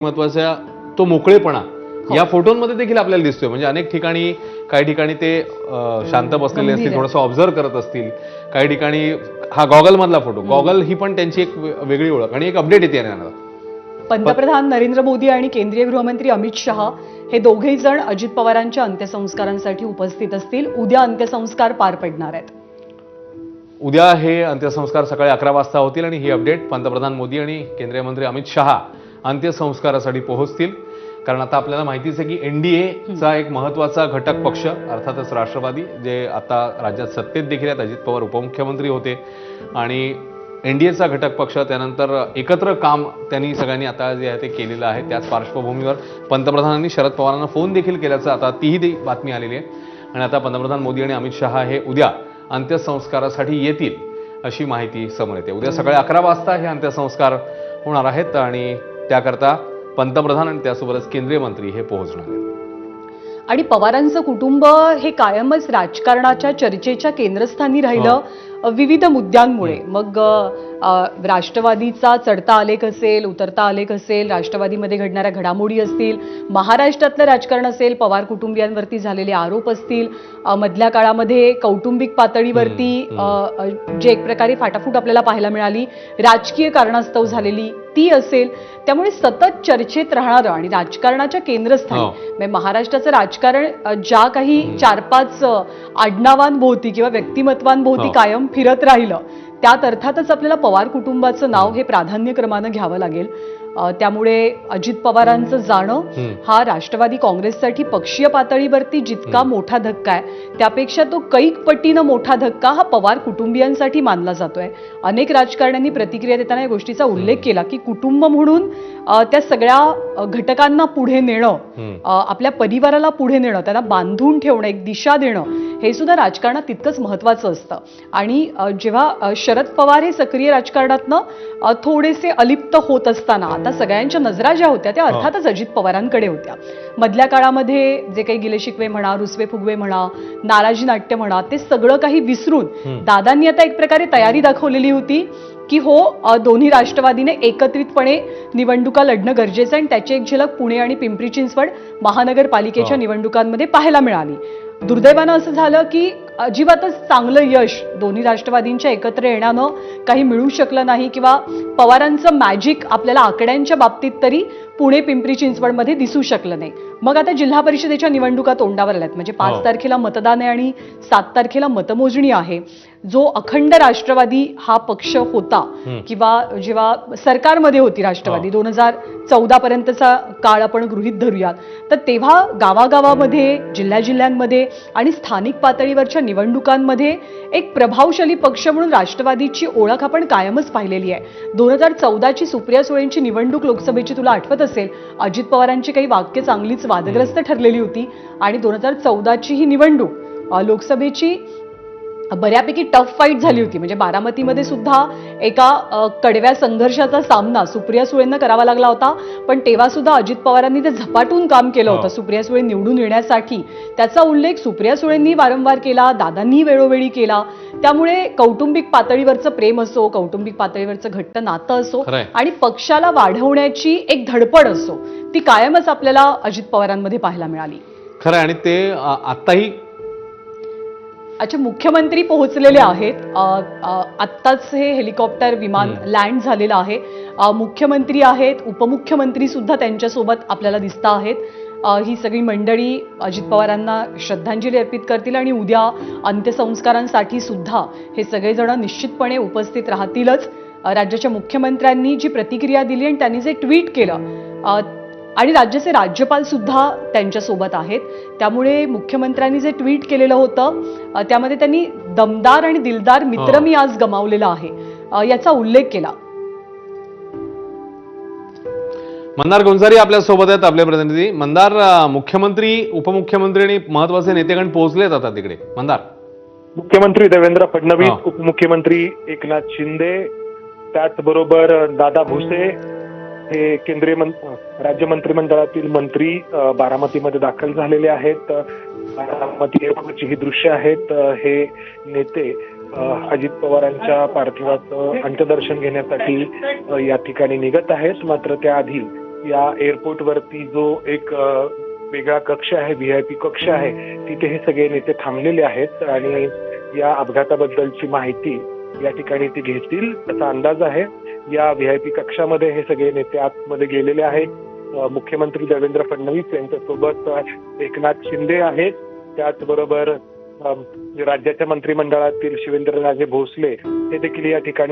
महत्वाचा तो मोकळेपणा या फोटोंमध्ये देखील आपल्याला दिसतोय. म्हणजे अनेक ठिकाणी काही ठिकाणी ते शांत बसलेले असतील, थोडंसं ऑब्झर्व करत असतील. काही ठिकाणी हा गॉगल मधला फोटो, गॉगल ही पण त्यांची एक वेगळी ओळख आणि एक अपडेट येते येणार. पंतप्रधान नरेंद्र मोदी आणि केंद्रीय गृहमंत्री अमित शहा हे दोघेही जण अजित पवारांच्या अंत्यसंस्कारांसाठी उपस्थित असतील. उद्या अंत्यसंस्कार पार पडणार आहेत. उद्या हे अंत्यसंस्कार सकाळी 11 वाजता होतील आणि ही अपडेट पंतप्रधान मोदी आणि केंद्रीय मंत्री अमित शहा अंत्यसंस्कारासाठी पोहोचतील. कारण आता आपल्याला माहितीच आहे की एनडीएचा एक महत्वाचा घटक पक्ष अर्थातच राष्ट्रवादी, जे आता राज्यात सत्तेत देखील आहेत, अजित पवार उपमुख्यमंत्री होते आणि एनडीएचा घटक पक्ष, त्यानंतर एकत्र काम त्यांनी सगळ्यांनी आता जे आहे ते केलेलं आहे. त्याच पार्श्वभूमीवर पंतप्रधानांनी शरद पवारांना फोन देखील केल्याचं आता तीही बातमी आलेली आहे. आणि आता पंतप्रधान मोदी आणि अमित शहा हे उद्या अंत्यसंस्कारासाठी येतील अशी माहिती समोर येते. उद्या सकाळी 11 वाजता हे अंत्यसंस्कार होणार आहेत आणि त्याकरता पंतप्रधान आणि त्यासोबतच केंद्रीय मंत्री हे पोहोचणार आहेत. आणि पवारांचं कुटुंब हे कायमच राजकारणाच्या चर्चेच्या केंद्रस्थानी राहिलं विविध मुद्द्यांमुळे. मग राष्ट्रवादीचा चढता आलेख असेल, उतरता आलेख असेल, राष्ट्रवादीमध्ये घडणाऱ्या घडामोडी असतील, महाराष्ट्रातलं राजकारण असेल, पवार कुटुंबियांवरती झालेले आरोप असतील, मधल्या काळामध्ये कौटुंबिक पातळीवरती जे एक प्रकारे फाटाफूट आपल्याला पाहायला मिळाली, राजकीय कारणास्तव झालेली ती असेल. त्यामुळे सतत चर्चेत राहणारं आणि राजकारणाच्या केंद्रस्थानी म्हणजे महाराष्ट्राचं राजकारण ज्या काही 4-5 आडनावांभोवती किंवा व्यक्तिमत्वांभोवती कायम फिरत राहिलं, त्यात अर्थातच आपल्याला पवार कुटुंबाचं नाव हे प्राधान्यक्रमानं घ्यावं लागेल. त्यामुळे अजित पवारांचं जाणं हा राष्ट्रवादी काँग्रेससाठी पक्षीय पातळीवरती जितका मोठा धक्का आहे, त्यापेक्षा तो कैक पटीनं मोठा धक्का हा पवार कुटुंबियांसाठी मानला जातोय. अनेक राजकारण्यांनी प्रतिक्रिया देताना या गोष्टीचा उल्लेख केला की कुटुंब म्हणून त्या सगळ्या घटकांना पुढे नेणं, आपल्या परिवाराला पुढे नेणं, त्यांना बांधून ठेवणं, एक दिशा देणं, हे सुद्धा राजकारणात तितकंच महत्वाचं असतं. आणि जेव्हा शरद पवार हे सक्रिय राजकारणातनं थोडेसे अलिप्त होत असताना आता सगळ्यांच्या नजरा ज्या होत्या त्या अर्थातच अजित पवारांकडे होत्या. मधल्या काळामध्ये जे काही गिलेशिकवे म्हणा, रुसवे फुगवे म्हणा, नाराजी नाट्य म्हणा, ते सगळं काही विसरून दादांनी आता एक प्रकारे तयारी दाखवलेली होती की हो, दोन्ही राष्ट्रवादीने एकत्रितपणे निवडणुका लढणं गरजेचं आहे. आणि त्याची एक झलक पुणे आणि पिंपरी चिंचवड महानगरपालिकेच्या निवडणुकांमध्ये पाहायला मिळाली. दुर्दैवानं असं झालं की अजिबातच चांगलं यश दोन्ही राष्ट्रवादींच्या एकत्र येण्यानं काही मिळू शकलं नाही किंवा पवारांचं मॅजिक आपल्याला आकड्यांच्या बाबतीत तरी पुणे पिंपरी चिंचवडमध्ये दिसू शकलं नाही. मग आता जिल्हा परिषदेच्या निवडणुका तोंडावर आल्यात. म्हणजे 5 तारखेला मतदान आहे आणि 7 तारखेला मतमोजणी आहे. जो अखंड राष्ट्रवादी हा पक्ष होता किंवा जेव्हा सरकारमध्ये होती राष्ट्रवादी 2014 पर्यंतचा काळ आपण गृहीत धरूयात, तर तेव्हा गावागावामध्ये, जिल्ह्याजिल्ह्यांमध्ये आणि स्थानिक पातळीवरच्या निवडणुकांमध्ये एक प्रभावशाली पक्ष म्हणून राष्ट्रवादीची ओळख आपण कायमच पाहिलेली आहे. 2014ची सुप्रिया सुळेंची निवडणूक लोकसभेची तुला आठवत असेल, अजित पवारांची काही वाक्य चांगलीच वादग्रस्त ठरलेली होती. आणि 2014ची ही निवडणूक लोकसभेची बऱ्यापैकी टफ फाईट झाली होती. म्हणजे बारामतीमध्ये सुद्धा एका कडव्या संघर्षाचा सामना सुप्रिया सुळेंना करावा लागला होता. पण तेव्हा सुद्धा अजित पवारांनी ते झपाटून काम केलं होतं सुप्रिया सुळे निवडून येण्यासाठी. त्याचा उल्लेख सुप्रिया सुळेंनी वारंवार केला, दादांनी वेळोवेळी केला. त्यामुळे कौटुंबिक पातळीवरचं प्रेम असो, कौटुंबिक पातळीवरचं घट्ट नातं असो आणि पक्षाला वाढवण्याची एक धडपड असो, ती कायमच आपल्याला अजित पवारांमध्ये पाहायला मिळाली. खरं. आणि ते आत्ताही अच्छा, मुख्यमंत्री पोहोचलेले आहेत. आत्ताच हे हेलिकॉप्टर विमान लँड झालेलं आहे. मुख्यमंत्री आहेत, उपमुख्यमंत्री सुद्धा त्यांच्यासोबत आपल्याला दिसत आहेत. ही सगळी मंडळी अजित पवारांना श्रद्धांजली अर्पित करतील आणि उद्या अंत्यसंस्कारांसाठी सुद्धा हे सगळेजण निश्चितपणे उपस्थित राहतीलच. राज्याच्या मुख्यमंत्र्यांनी जी प्रतिक्रिया दिली आणि त्यांनी जे ट्विट केलं, आणि राज्याचे राज्यपाल सुद्धा त्यांच्यासोबत आहेत. त्यामुळे मुख्यमंत्र्यांनी जे ट्विट केलेलं होतं त्यामध्ये त्यांनी दमदार आणि दिलदार मित्र मी आज गमावलेला आहे याचा उल्लेख केला. मंदार गोंजारी आपल्या सोबत आहेत, आपले प्रतिनिधी. मंदार, मुख्यमंत्री, उपमुख्यमंत्री आणि महत्वाचे नेतेगण पोहोचलेत आता तिकडे. मंदार, मुख्यमंत्री देवेंद्र फडणवीस, उपमुख्यमंत्री एकनाथ शिंदे, त्याचबरोबर दादा भुसे हे केंद्रीय राज्य मंत्रिमंडळातील मंत्री बारामतीमध्ये दाखल झालेले आहेत. बारामती एअरपोर्टची ही दृश्य आहेत. हे नेते अजित पवारांच्या पार्थिवाचं अंत्यदर्शन घेण्यासाठी या ठिकाणी निघत आहेत. मात्र त्याआधी या एअरपोर्टवरती जो एक वेगळा कक्ष आहे, व्हीआयपी कक्ष आहे, तिथे हे सगळे नेते थांबलेले आहेत आणि या अपघाताबद्दलची माहिती या ठिकाणी ते घेतील असा अंदाज आहे. या व्हीआयपी कक्षामध्ये हे सगळे नेते आतमध्ये गेलेले आहेत. मुख्यमंत्री देवेंद्र फडणवीस यांच्यासोबत एकनाथ शिंदे आहेत. त्याचबरोबर राज्याच्या मंत्रिमंडळातील शिवेंद्रराजे भोसले हे देखील या ठिकाणी